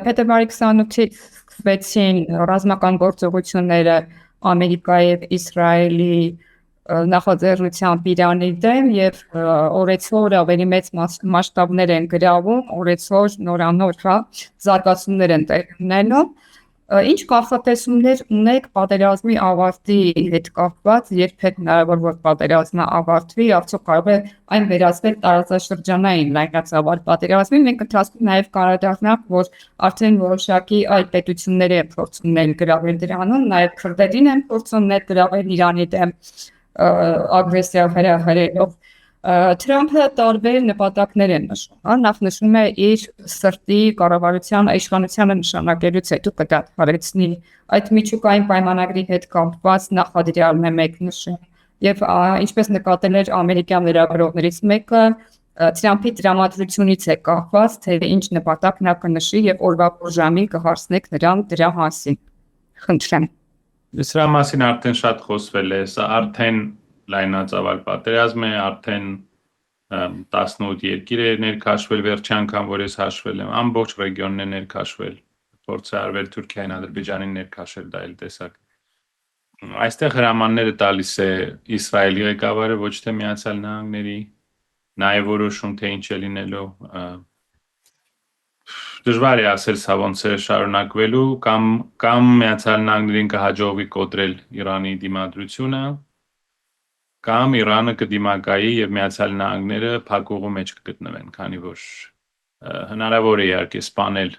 Փետրվարի 28-ից սկսվեցին ռազմական գործողությունները Ամերիկայի եւ Իսրայելի նախաձեռնությամբ Իրանի դեմ եւ օրեցօր ավելի մեծ մասշտաբներ են գրավում, օրեցօր նորանոր զարգացումներ են տեղի ունենում։ Ինչ կանխատեսումներ ունեք պատերազմի ավարտի հետ կապված, երբեք հնարավոր որ պատերազմը ավարտվի, արդյոք կարող է այն վերածվել տարածաշրջանային լայնածավալ պատերազմի։ Մենք ընթացքում նաև կարադառնանք, որ արդեն որոշակի այլ պետություններ են փորձում ներգրավել դրանում, նաև քրդերին են փորձում ներգրավել Իրանի դեմ ագրեսիա հրահրելով։ Թրամփը տարբեր նպատակներ են նշում, նախ նշում է իր սրտի կառավարության իշխանությանը նշանակելուց հետո կդադարեցնի այդ միջուկային պայմանագրի հետ կապված նախադրյալն է մեկ նշում, եւ ինչպես նկատել էր ամերիկյան լրագրողներից մեկը, Թրամփի տրամադրությունից է կախված, թե ինչ նպատակ նա կնշի եւ օրվա ժամի կհարցնեք նրան դրա մասին։ Խնդրեմ։ Սրա մասին արդեն շատ խոսվել է, սա արդեն լայնածավալ պատերազմ է, արդեն 18 երկիր է ներքաշվել, վերջի անգամ որ ես հաշվել եմ, ամբողջ ռեգիոնն է ներքաշվել, փորձ է արվել Թուրքիային, Ադրբեջանին ներքաշել, դա էլ տեսակ։ Այստեղ հրամանները տալիս է Իսրայելի ղեկավարը, ոչ թե Միացյալ Նահանգների, նա է որոշում, թե ինչ է լինելու։ Դժվար է ասել սա ոնց է շարունակվելու, կամ Միացյալ Նահանգներին կհաջողվի կոտրել Իրանի դիմադրությունը, կամ Իրանը կդիմակայի եւ Միացյալ Նահանգները փակուղու մեջ կգտնվեն, քանի որ հնարավոր է իհարկե սպանել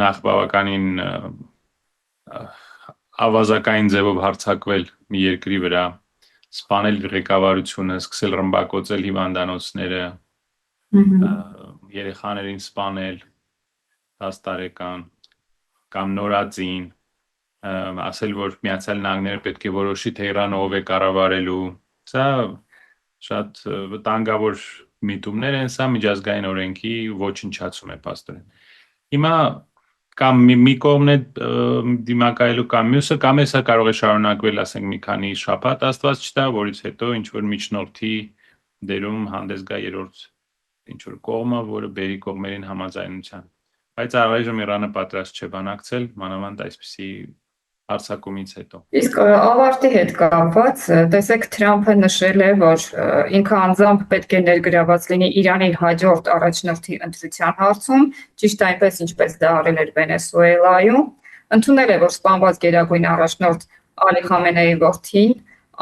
նախ բավականին ավազակային ձևով հարձակվել մի երկրի վրա, սպանել ղեկավարությունը, սկսել ռմբակոծել հիվանդանոցները, երեխաներին սպանել 10 տարեկան կամ նորածին, ասել որ Միացյալ Նահանգները պետք է որոշի թե Իրանը ով է կառավարելու, սա շատ վտանգավոր միտումներ են, սա միջազգային օրենքի ոչնչացում է փաստորեն։ Հիմա կամ մի կողմն է դիմակայելու կամ մյուսը, կամ սա կարող է շարունակվել, ասենք մի քանի շաբաթ, Աստված չտա, որից հետո ինչ որ միջնորդի դերում հանդես գա երրորդ ինչ որ կողմը, որը բերի կողմերին համաձայնության։ Բայց առայժմ Իրանը պատրաստ չէ բանակցել, մանավանդ այսպիսի հարձակումից հետո։ Իսկ ավարտի հետ կապված, տեսեք Թրամփը նշել է, որ ինքը անձամբ պետք է ներգրաված լինի Իրանի հաջորդ առաջնորդի ընտրության հարցում, ճիշտ այնպես ինչպես դա արել էր Վենեսուելայում, ընդունել է, որ սպանված գերագույն առաջնորդ Ալի Խամենեի որդին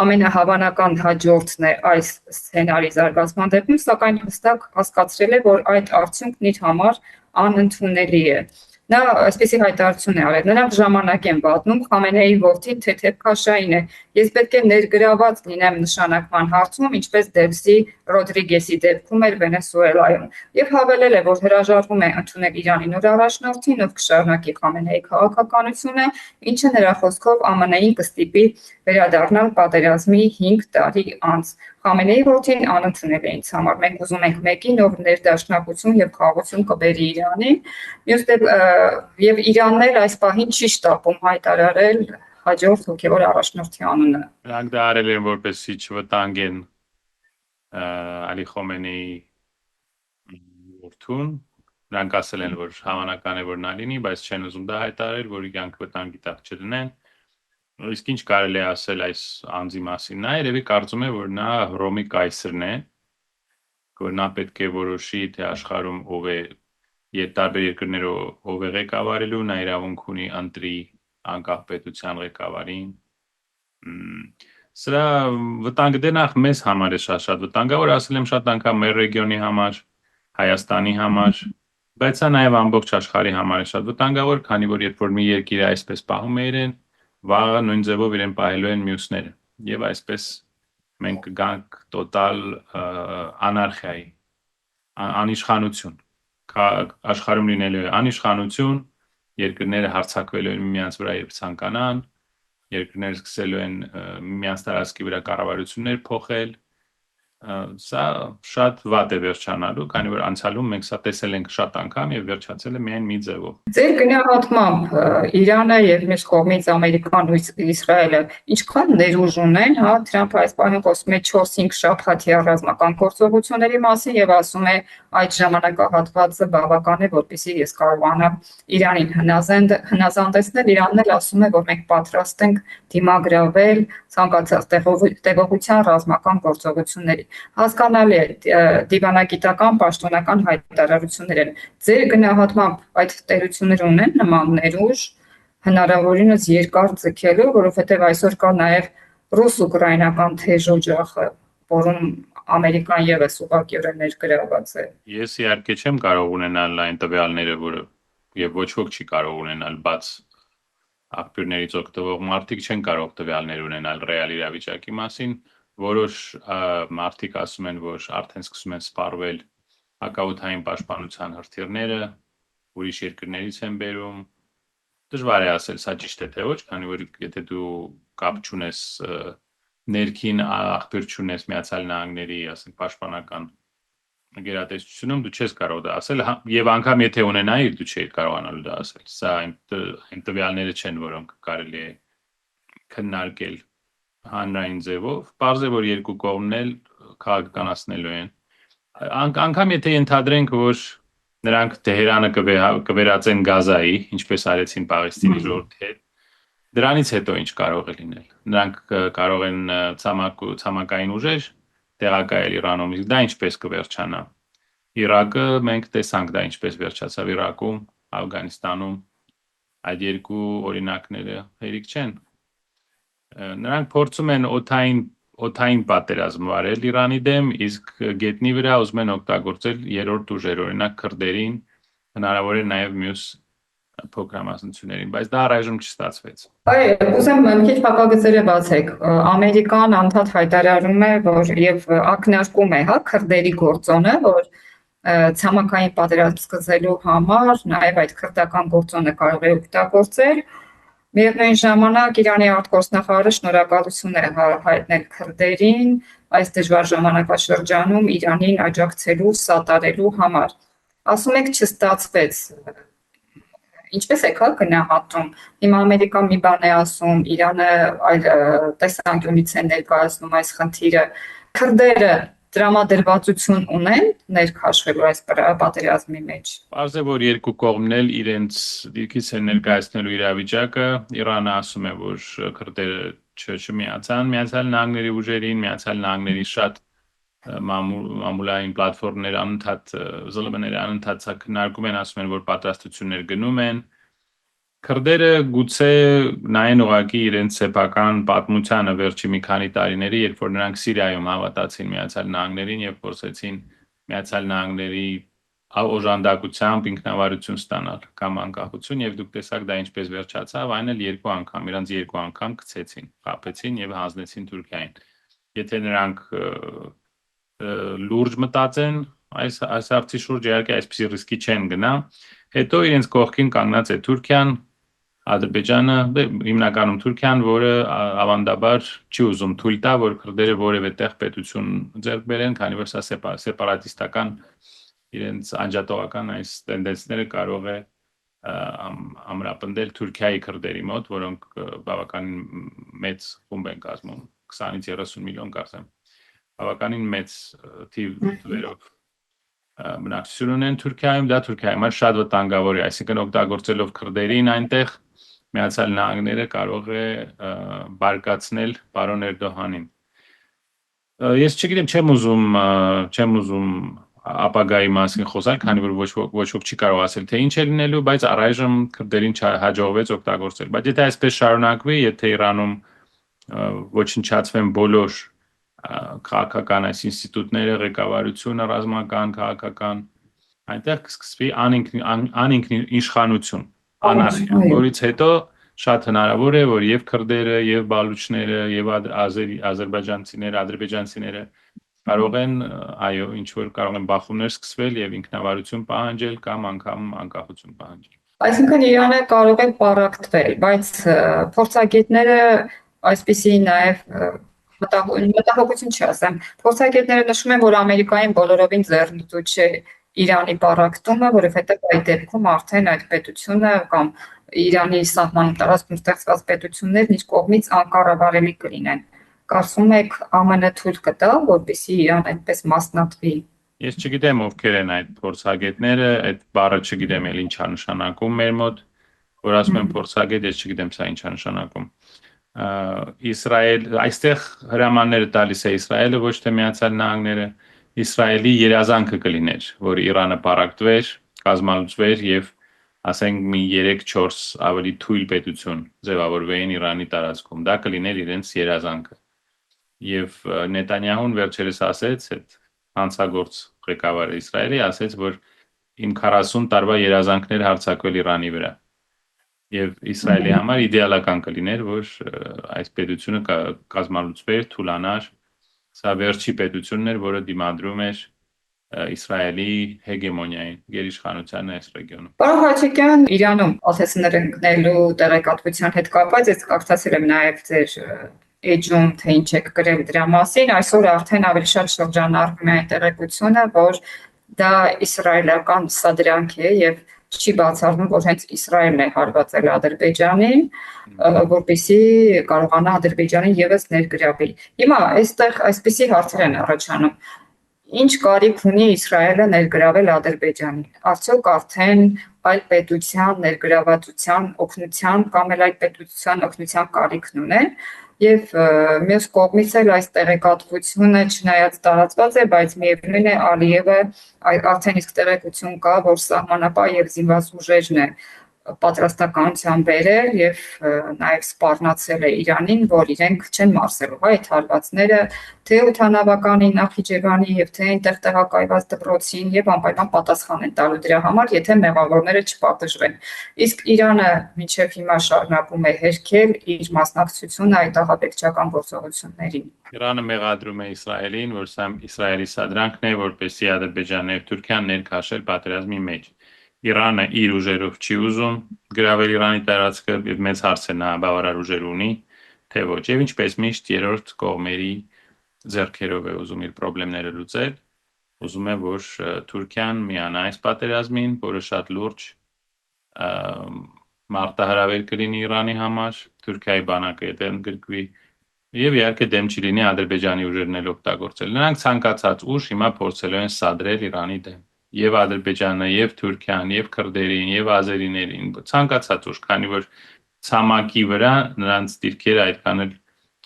ամենահավանական հաջորդն է այս սցենարի զարգացման դեպքում, սակայն հստակ հասկացրել է, որ այդ արդյունքն իր համար անընդունելի է։ Նա այսպեսի հայտարարություն է արել. նրանք ժամանակ են պատնում, Խամենեի որդին թեթև քաշային է, ես պետք է ներգրաված լինեմ նշանակման հարցում, ինչպես Դելսի Ռոդրիգեսի դեպքում էր Վենեսուելայում, եւ հավելել է, որ հրաժարվում է ընդունել Իրանի նոր առաջնորդին, ով կշարունակի Խամենեի քաղաքականությունը, ինչը նրա խոսքով ԱՄՆ-ին կստիպի վերադառնալ պատերազմի 5 տարի անց։ Խամենեի որդին անընդունել է ինձ համար, մենք ուզում ենք մեկին, ով ներդաշնակություն եւ խաղաղություն կբերի Իրանին, եւ Իրանն էլ այս պահին չի շտապում հայտարարել հաջորդ հոգեվոր առաջնորդի անունը։ Նրանք դա արել են որպեսզի չվտանգեն Ալի Խոմենեի որդուն, նրանք ասել են, որ հավանական է որ նա լինի, բայց չեն ուզում դա հայտարարել, որ իրանք վտանգի տակ չդնեն։ Իսկ ինչ կարելի է ասել այս անձի մասին, նա երևի կարծում է, որ նա Հռոմի կայսրն է, որ նա պետք է որոշի, թե աշխարհում ով է տարբեր երկրներով ով է ղեկավարելու, նա իրավունք ունի ընտրի անկախ պետության ղեկավարին։ Սրա վտանգը դե նախ մեզ համար է շատ վտանգավոր, ասել եմ շատ անգամ մեր ռեգիոնի համար, Հայաստանի համար, բայց սա նաև ամբողջ աշխարհի համար է շատ վտանգավոր, քանի որ երբ որ մի երկիրը այսպես պահում է իրեն, վաղը նույն ձևով իրեն պահելու են մյուսները, եւ այսպես մենք կգանք տոտալ անարխիայի, անիշխանություն, աշխարհում լինելու է անիշխանություն, երկրները հարձակվելու են միմյանց վրա երբ ցանկանան, երկրները սկսելու են միմյանց տարածքի վրա կառավարություններ փոխել, Սա շատ վատ է վերջանալու, քանի որ անցյալում մենք սա տեսել ենք շատ անգամ եւ վերջացել է միայն մի ձևով։ Ձեր գնահատմամբ Իրանը եւ մյուս կողմից Ամերիկան ու Իսրայելը ինչքան ներուժ ունեն, հա, Թրամփը այս պահին խոսում է 4-5 շաբաթյա ռազմական գործողությունների մասին եւ ասում է այդ ժամանակահատվածը բավական է, որպեսզի ես կարողանամ Իրանին հնազանդեցնել, Իրանն էլ ասում է, որ մենք պատրաստ ենք դիմագրավել ցանկացած տեղողության ռազմական գործողությունների։ Հասկանալի է, դիվանագիտական պաշտոնական հայտարարություններ են։ Ձեր գնահատմամբ այդ տերությունները ունեն նման ներուժ հնարավորինս երկար ձգելու, որովհետև այսօր կա նաև ռուս-ուկրաինական թեժ օջախը, որում Ամերիկան եւս ուղղակիորեն ներգրաված է։ Ես իհարկե չեմ կարող ունենալ այն տվյալները, որը եւ ոչ ոք չի կարող ունենալ, բաց աղբյուրներից օգտվող մարդիկ չեն կարող տվյալներ ունենալ ռեալ իրավիճակի մասին, որոշ մարդիկ ասում են, որ արդեն սկսում են սպառվել հակաօդային պաշտպանության հրթիռները, ուրիշ երկրներից են բերում։ Դժվար է ասել, սա ճիշտ է թե ոչ, քանի որ եթե դու կապ չունես ներքին աղբյուր չունես Միացյալ Նահանգների, ասենք, պաշտպանական գերատեսչությունում, դու չես կարող դա ասել, եւ անգամ եթե ունենայիր, դու չէիր կարողանալու դա ասել։ Սա այն տվյալները չեն, որոնք կարելի է քննարկել հանրային ձևով, պարզ է, որ երկու կողմն էլ քաղաքականացնելու են։ Անգամ եթե ենթադրենք, որ նրանք Թեհրանը կվերածեն Գազայի, ինչպես արեցին Պաղեստինի ժողովրդի հետ, դրանից հետո ինչ կարող է լինել։ Նրանք կարող են ցամաքային ուժեր տեղակայել Իրանում, իսկ դա ինչպես կվերջանա։ Իրաքը մենք տեսանք դա ինչպես վերջացավ Իրաքում, Աֆղանստանում, այդ երկու օրինակները հերիք չեն։ Նրանք փորձում են օդային պատերազմ վարել Իրանի դեմ, իսկ գետնի վրա ուզում են օգտագործել երրորդ ուժեր, օրինակ քրդերին, հնարավոր է նաև մյուս փոքրամասնություններին, բայց դա առայժմ չստացվեց։ Այո, ուզում եմ քիչ հակագծերը բացեք։ Ամերիկան անդադ հայտարարում է, որ եւ ակնարկում է, հա, քրդերի գործոնը, որ ցամաքային պատերազմ սկսելու համար նաև այդ քրդական գործոնը կարող է օգտագործել։ Միևնույն ժամանակ Իրանի արտգործնախարարը շնորհակալություն է հայտնել քրդերին այս դժվար ժամանակաշրջանում Իրանին աջակցելու, սատարելու համար։ Ասում եք չստացվեց։ Ինչպես եք գնահատում։ Հիմա Ամերիկան մի բան է ասում, Իրանը այլ տեսանկյունից է ներկայացնում այս խնդիրը։ Քրդերը տրամադրվածություն ունեն ներքաշվելու այս պատերազմի մեջ։ Պարզ է, որ երկու կողմն էլ իրենց դիրքից են ներկայացնելու իրավիճակը։ Իրանը ասում է, որ քրդերը չմիացան Միացյալ Նահանգների ուժերին, Միացյալ Նահանգների շատ մամուլային պլատֆորմներ անընդհատ ԶԼՄ-ները անընդհատ քննարկում են, ասում են, որ պատրաստություններ գնում են։ Քրդերը գուցե նայեն ուղղակի իրենց սեփական պատմությանը վերջի մի քանի տարիների, երբ որ նրանք Սիրիայում հավատացին Միացյալ Նահանգներին եւ փորձեցին Միացյալ Նահանգների օժանդակությամբ ինքնավարություն ստանալ կամ անկախություն, եւ դուք տեսաք դա ինչպես վերջացավ, այն էլ իրանց երկու անգամ գցեցին, խաբեցին եւ հանձնեցին Թուրքիային։ Եթե նրանք լուրջ մտածեն այս հարցի շուրջ, իհարկե այսպիսի ռիսկի չեն գնա, հետո իրենց կողքին կանգնած է Թուրքիան, Ադրբեջանը, հիմնականում Թուրքիան, որը ավանդաբար չի ուզում թույլ տա, որ քրդերը որևէ տեղ պետություն ձեռք բերեն, քանի որ սա սեպարատիստական իրենց անջատողական այս տենդենսները կարող է ամրապնդել Թուրքիայի քրդերի մոտ, որոնք բավականին մեծ խումբ են կազմում, 20-ից 30 միլիոն կարծեմ, բավականին մեծ թիվերով բնակչություն ունեն Թուրքիայում, դա Թուրքիայի համար շատ վտանգավոր է, այսինքն օգտագործելով քրդերին այնտեղ Միացյալ Նահանգները կարող է բարկացնել պարոն Էրդողանին։ Ես չգիտեմ, չեմ ուզում ապագայի մասին խոսալ, քանի որ ոչ ոք չի կարող ասել, թե ինչ է լինելու, բայց առայժմ քրդերին հաջողվեց օգտագործել։ Բայց եթե այսպես շարունակվի, եթե Իրանում ոչնչացվեն բոլոր քաղաքական այս ինստիտուտները, ղեկավարությունը, ռազմական, քաղաքական, այնտեղ կսկսվի անինքն իշխանություն, անարխիա, որից հետո շատ հնարավոր է, որ եւ քրդերը, եւ բալուչները, եւ ադրբեջանցիները կարող են, այո, ինչ որ կարող են բախումներ սկսվել եւ ինքնավարություն պահանջել կամ անգամ անկախություն պահանջել։ Այսինքն Իրանը կարող է պարակտվել, բայց փորձագետները այսպիսի նաև մտահոգություն չասեմ։ Փորձագետները նշում են, որ Ամերիկային բոլորովին ձեռնտու չէ Իրանի պառակտումը, որովհետև այդ դեպքում արդեն այդ պետությունը կամ Իրանի սահմանի տարածքում ստեղծված պետություններն իր կողմից անկառավարելի կլինեն։ Կարծում եք ԱՄՆ թույլ կտա, որպեսզի Իրան այդպես մասնատվի։ Ես չգիտեմ ովքեր են այդ փորձագետները, այդ բառը չգիտեմ էլ ինչա նշանակում մեր մոտ, որ ասում են փորձագետ, ես չգիտեմ սա ինչա նշանակում։ Իսրայել, այստեղ հրամանները տալիս է Իսրայելը, ոչ թե Միացյալ Նահանգները, Իսրայելի երազանքը կլիներ, որ Իրանը պառակտվեր, կազմալուծվեր եւ ասենք մի 3-4 ավելի թույլ պետություն ձևավորվեին Իրանի տարածքում։ Դա կլիներ իրենց երազանքը։ Եվ Նետանյահուն վերջերս ասեց, այդ հանցագործ ղեկավարը Իսրայելի ասեց, որ իմ 40 տարվա երազանքներ հարձակվել Իրանի վրա։ Եվ Իսրայելի համար իդեալական կլիներ, որ այս պետությունը կազմալուծվեր, թուլանար։ Սա վերջի պետությունն էր, որը դիմադրում էր Իսրայելի հեգեմոնիային, գերիշխանությանն այս ռեգիոնում։ Պարոն Հաչիկյան, Իրանում ԱԹՍ-ներ ընկնելու տեղեկատվության հետ կապված ես կարծացել եմ նաև ձեր էջում, թե ինչ եք գրել դրա մասին, այսօր արդեն ավելի շատ շրջանառվում է այն տեղեկությունը, որ դա իսրայելական սադրանք է եւ չի բացառվում, որ հենց Իսրայելն է հարվածել Ադրբեջանին, որպեսզի կարողանա Ադրբեջանին եւս ներգրավի։ Հիմա այստեղ այսպիսի հարցեր են առաջանում. Ինչ կարիք ունի Իսրայելը ներգրավել Ադրբեջանին։ Արդյոք արդեն այլ պետության ներգրավվածության, օգնության կամ էլ այդ պետության օգնության կարիքն ունեն։ Եվ մյուս կողմից էլ այս տեղեկատվությունը չնայած տարածված է, բայց միևնույն է Ալիևը արդեն իսկ տեղեկություն կա, որ սահմանապահ եւ զինված ուժերն է պատրաստականության բերել եւ նաեւ սպառնացել է Իրանին, որ իրենք չեն մարսելու այդ հարվածները թե օդանավականի Նախիջևանի եւ թե այնտեղ տեղակայված դպրոցին եւ անպայման պատասխան են տալու դրա համար, եթե մեղավորները չպատժվեն։ Իսկ Իրանը մինչեւ հիմա շարունակում է հերքել իր մասնակցությունը այդ ահաբեկչական գործողություններին։ Իրանը մեղադրում է Իսրայելին, որ սա Իսրայելի սադրանքն է, որպեսզի Ադրբեջանն եւ Թուրքիան ներքաշել պատերազմի մեջ։ Իրանը իր ուժերով չի ուզում գրավել Իրանի տարածքը եւ մեծ հարց է նա բավարար ուժեր ունի, թե ոչ։ Եվ ինչպես միշտ երրորդ կողմերի ձեռքերով է ուզում իր խնդիրները լուծել, ուզում է որ Թուրքիան միանա այս պատերազմին, որը շատ լուրջ մարտահրավեր կլինի Իրանի համար, Թուրքիայի բանակը եթե ընդգրկվի եւ իհարկե դեմ չի լինի Ադրբեջանի ուժերն էլ օգտագործել։ Նրանք ցանկացած ուժ հիմա փորձելու են սադրել Իրանի դեմ։ Եվ Ադրբեջանը, եւ Թուրքիան, եւ քրդերին, եւ ազերիներին, ցանկացած ուժ, քանի որ ցամաքի վրա նրանց դիրքերը այդքան էլ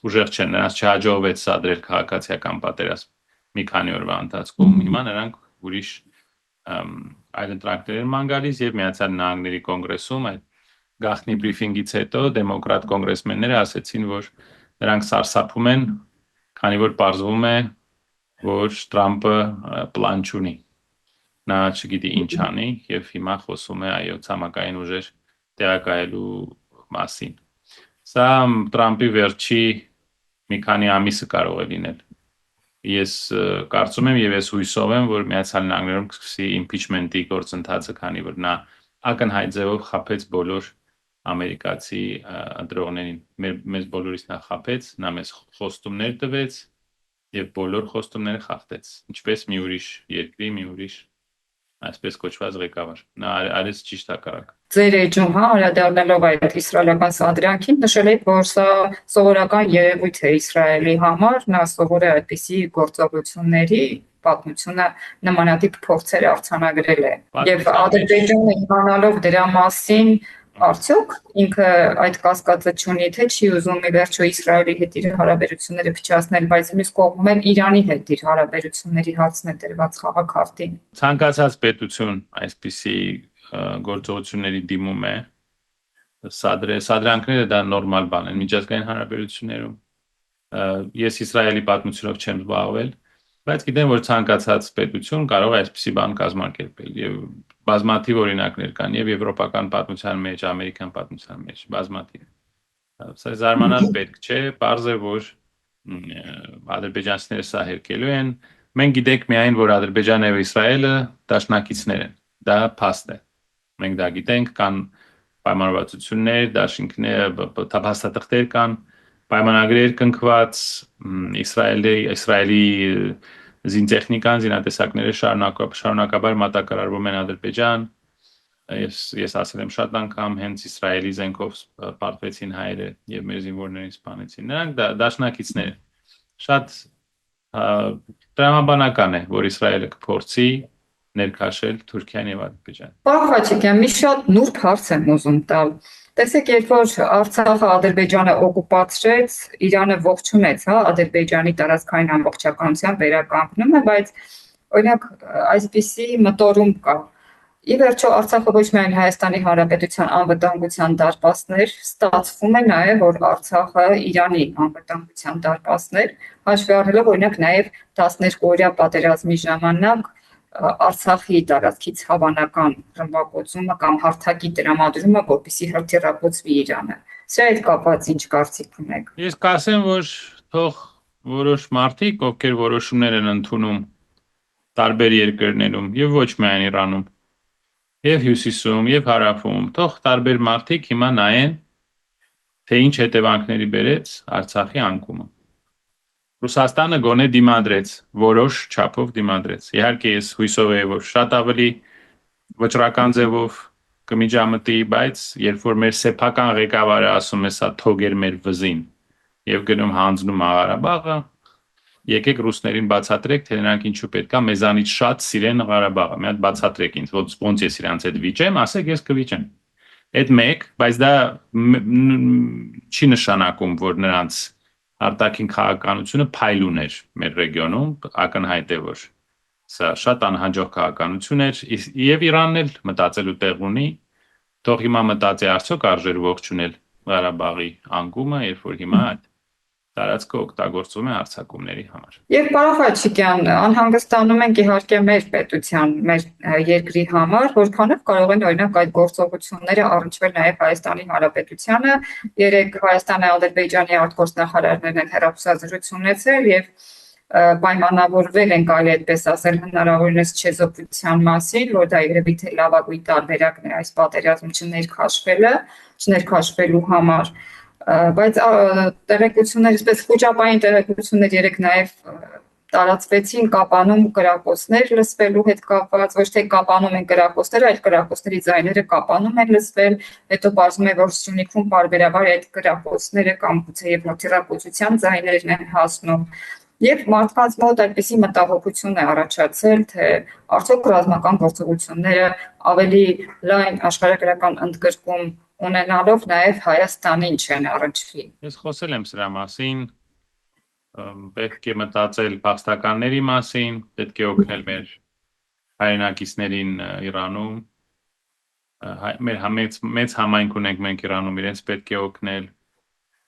ուժեղ չեն, նրանց չհաջողվեց սադրել քաղաքացիական պատերազմ մի քանի օրվա ընթացքում։ Հիմա նրանք ուրիշ այլընտրանքներ են ման գալիս եւ Միացյալ Նահանգների կոնգրեսում այդ գաղտնի բրիֆինգից հետո դեմոկրատ կոնգրեսմենները ասեցին, որ նրանք սարսափում են, քանի որ պարզվում է, որ Տրամպը պլան չունի։ Նա չգիտի ինչ անի եւ հիմա խոսում է այո ցամաքային ուժեր տեղակայելու մասին։ Սա Տրամպի վերջի մի քանի ամիսը կարող է լինել։ Ես կարծում եմ եւ ես հույսով եմ, որ Միացյալ Նահանգներում կսկսի իմպիչմենտի գործընթացը, քանի որ նա ակնհայտ ձևով խփեց բոլոր ամերիկացի ընտրողներին։ Մեզ բոլորիս նա խփեց, նա մեզ խոստումներ տվեց եւ բոլոր խոստումները խախտեց։ Ինչպես մի ուրիշ երկրի, մի ուրիշ այսպես կոչված ղեկավար։ Նա արեց ճիշտ հակառակը։ Ձեր էջում, անդրադառնալով այդ իսրայելական սադրանքին, նշել եք, որ սա սովորական երևույթ է Իսրայելի համար, նա սովոր է այդպիսի գործողությունների պատմությունը նմանատիպ փորձեր արձանագրել է։ Եվ Ադրբեջանը իմանալով դրա մասին արդյոք ինքը այդ կասկածը չունի, թե չի ուզում ի վերջո Իսրայելի հետ իր հարաբերությունները փչացնել, բայց մյուս կողմում էլ Իրանի հետ իր հարաբերությունների հարցն է դրված խաղաքարտին։ Ցանկացած պետություն այսպիսի գործողությունների դիմում է, սադրանքները դա նորմալ բան են միջազգային հարաբերություններում։ Ես Իսրայելի պատմությունով չեմ զբաղվել, բայց գիտեմ, որ ցանկացած պետություն կարող է այսպիսի բան կազմակերպել եւ բազմաթիվ օրինակներ կան եւ եվրոպական պատմության մեջ, ամերիկյան պատմության մեջ, բազմաթիվ։ Սա զարմանալ պետք չէ, պարզ է, որ ադրբեջանցիները սա հերկելու են։ Մենք գիտենք միայն, որ Ադրբեջանը եւ Իսրայելը դաշնակիցներ են։ Դա փաստ է։ Մենք դա գիտենք, կան պայմանավորվածություններ, դաշինքներ, փաստաթղթեր կան, պայմանագրեր կնքված, Իսրայելի զինտեխնիկան, զինատեսակները շարունակաբար մատակարարվում են Ադրբեջան։ Ես ասել եմ շատ անգամ, հենց Իսրայելի զենքով պարտվեցին հայերը եւ մեր զինվորներին սպանեցին։ Նրանք դաշնակիցներ են։ Շատ տրամաբանական է, որ Իսրայելը կփորձի ներքաշել Թուրքիան եւ Ադրբեջանը։ Պարոն Խաչիկյան, մի շատ նուրբ հարց եմ ուզում տալ։ Տեսեք, երբ որ Արցախը Ադրբեջանը օկուպացրեց, Իրանը ողջունեց, հա, Ադրբեջանի տարածքային ամբողջականության վերականգնումը, բայց օրինակ այսպիսի մտորում կա։ Ի վերջո Արցախը ոչ միայն Հայաստանի Հանրապետության անվտանգության դարպասներ, ստացվում է նաև, որ Արցախը Իրանի անվտանգության դարպասներ, հաշվի առնելով օրինակ նաև 12-օրյա պատերազմի ժամանակ Արցախի տարածքից հավանական ռմբակոծումը կամ հարթակի տրամադրումը, որպեսզի հրթիռակոծվի Իրանը։ Սրա հետ կապված ինչ կարծիք ունեք։ Ես կասեմ, որ թող որոշ մարդիկ, ովքեր որոշումներ են ընդունում տարբեր երկրներում եւ ոչ միայն Իրանում, եւ Հյուսիսում, եւ Հարավում, թող տարբեր մարդիկ հիմա նայեն, թե ինչ հետևանքների բերեց Արցախի անկումը։ Ռուսաստանը գոնե դիմադրեց, որոշ չափով դիմադրեց։ Իհարկե ես հույսով եմ, որ շատ ավելի վճռական ձևով կմիջամտի, բայց երբ որ մեր սեփական ղեկավարը ասում է, սա թոգեր մեր վզին եւ գնում հանձնում Ղարաբաղը, եկեք ռուսներին բացատրեք, թե նրանք ինչու պետքա մեզանից շատ սիրեն Ղարաբաղը։ Մի հատ բացատրեք ինձ, ոնց ես իրանց հետ վիճեմ, ասեք ես կվիճեմ։ Այդ մեկ, բայց դա չի նշանակում, որ նրանց արտաքին քաղաքականությունը փայլուն էր մեր ռեգիոնում, ակնհայտ է, որ սա շատ անհաջող քաղաքականություն էր, եւ Իրանն էլ մտածելու տեղ ունի, թող հիմա մտածի արդյոք արժեր ողջունել Ղարաբաղի անկումը, երբ որ հիմա տարածքը օգտագործվում է հարձակումների համար։ Եվ պարոն Խաչիկյան, անհանգստանում ենք իհարկե մեր պետության, մեր երկրի համար, որքանով կարող են օրինակ այդ գործողությունները առնչվել նաև Հայաստանի Հանրապետությանը։ Երեք Հայաստանի Ադրբեջանի արտգործնախարարներն են հեռախոսազրույց ունեցել եւ պայմանավորվել են, կարելի այդպես ասել, հնարավորինս չեզոքության մասին, որ դա երևի թե լավագույն տարբերակն է այս պատերազմը չներքաշվելու համար։ Բայց տեղեկություններ, այսպես խոճապային տեղեկություններ երեք նաև տարածվեցին Կապանում կրակոցներ լսվելու հետ կապված, ոչ թե Կապանում են կրակոցները, այլ կրակոցների ձայները Կապանում են լսվել, հետո բացում է, որ Սյունիքում բարբերաբար այդ կրակոցները կամ գուցե եւ հրթիռակոծության ձայներն են հասնում։ Եվ մարդկանց մոտ այդպիսի մտահոգություն է առաջացել, թե արդյոք ռազմական գործողությունները ավելի լայն աշխարհագրական ընդգրկում ունենալով նաև Հայաստանին չեն առնչվի։ Ես խոսել եմ սրա մասին, պետք է մտածել փախստականների մասին, պետք է օգնել մեր հայրենակիցներին Իրանում, մեր մեծ համայնք ունենք մենք Իրանում, իրենց պետք է օգնել,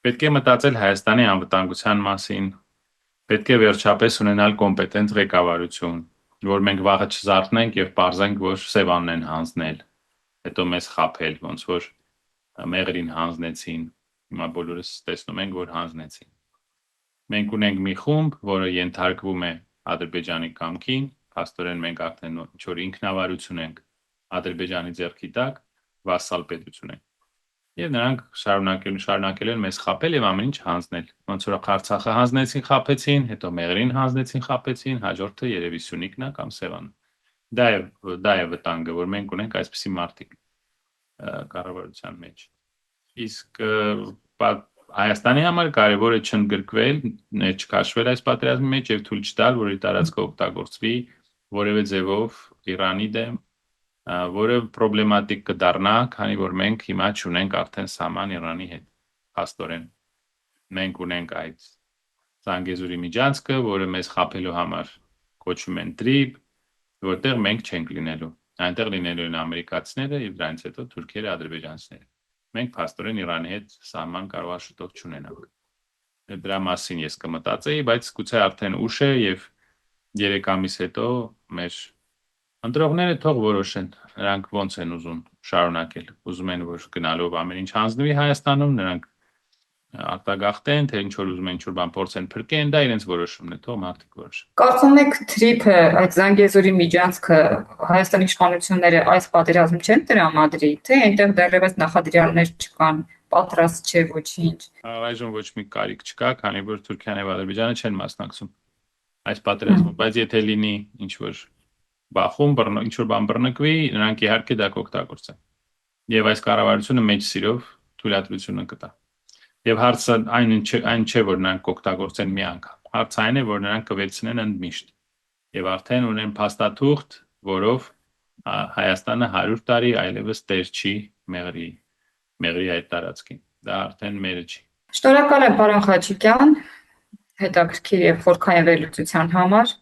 պետք է մտածել Հայաստանի անվտանգության մասին, պետք է վերջապես ունենալ կոմպետենտ ղեկավարություն, որ մենք վաղը չզարթնենք եւ պարզենք, որ Սևանն են հանձնել, հետո մեզ խաբել, ոնց որ մեղրին հանձնեցին, հիմա բոլորս տեսնում ենք, որ հանձնեցին։ Մենք ունենք մի խումբ, որը ենթարկվում է Ադրբեջանի կամքին, փաստորեն մենք արդեն ինչ-որ ինքնավարություն ենք Ադրբեջանի ձեռքի տակ, վասալ պետություն ենք։ Եվ նրանք շարունակել են մեզ խաբել եւ ամեն ինչ հանձնել։ Ոնց որ Արցախը հանձնեցին, խաբեցին, հետո Մեղրին հանձնեցին, խաբեցին, հաջորդը երևի Սյունիքն է կամ Սևանը։ Դա է վտանգը, որ մենք ունենք այսպիսի մարդիկ կառավարության մեջ։ Իսկ Հայաստանի համար կարևոր է չընդգրկվել, չքաշվել այս պատերազմի մեջ եւ թույլ չտալ, որ իր տարածքը օգտագործվի որևէ ձևով Իրանի դեմ, որը պրոբլեմատիկ կդառնա, քանի որ մենք հիմա չունենք արդեն սահման Իրանի հետ, փաստորեն։ Մենք ունենք այդ Զանգեզուրի միջանցքը, որը մեզ խաբելու համար կոչում են TRIP, որտեղ մենք չենք լինելու։ Այնտեղ լինելու են ամերիկացիները եւ դրանից հետո թուրքերը, ադրբեջանցիները։ Մենք փաստորեն Իրանի հետ սահման կարող շուտով չունենանք։ Դրա մասին ես կմտածեի, բայց գուցե արդեն ուշ է եւ 3 ամիս հետո մեր ընտրողները թող որոշեն, նրանք ոնց են ուզում շարունակել։ Ուզում են, որ գնալով ամեն ինչ հանձնվի Հայաստանում, նրանք արտագաղթեն, թե ինչ որ ուզում են ինչ-որ բան փորձեն փրկեն, դա իրենց որոշումն է, թող մարդիկ որոշեն։ Կարծում եք TRIP-ը, այդ Զանգեզուրի միջանցքը Հայաստանի իշխանությունները այս պատերազմում չեն տրամադրի, թե այնտեղ դեռևս նախադրյալներ չկան պատրաստ չէ ոչինչ։ Այժմ ոչ մի կարիք չկա, քանի որ Թուրքիան եւ Ադրբեջանը չեն մասնակցում այս պատերազմում, բայց եթե լինի ինչ որ բախում, ինչ որ բան բռնկվի, նրանք իհարկե դա կօգտագործեն։ Եվ այս կառավարությունը մեծ սիրով թույլատրությունը կտա։ Եվ հարցը այն չէ, որ նրանք կօգտագործեն մի անգամ։ Հարցը այն է, որ նրանք կվերցնեն ընդմիշտ։ Եվ արդեն ունեն փաստաթուղթ, որով Հայաստանը 100 տարի այլևս տեր չի մեղրի այդ տարածքին։ Դա արդեն մերը չի։ Շնորհակալ եմ պարոն Խաչիկյան հետաքրքիր եւ խորքային վերլուծության համար։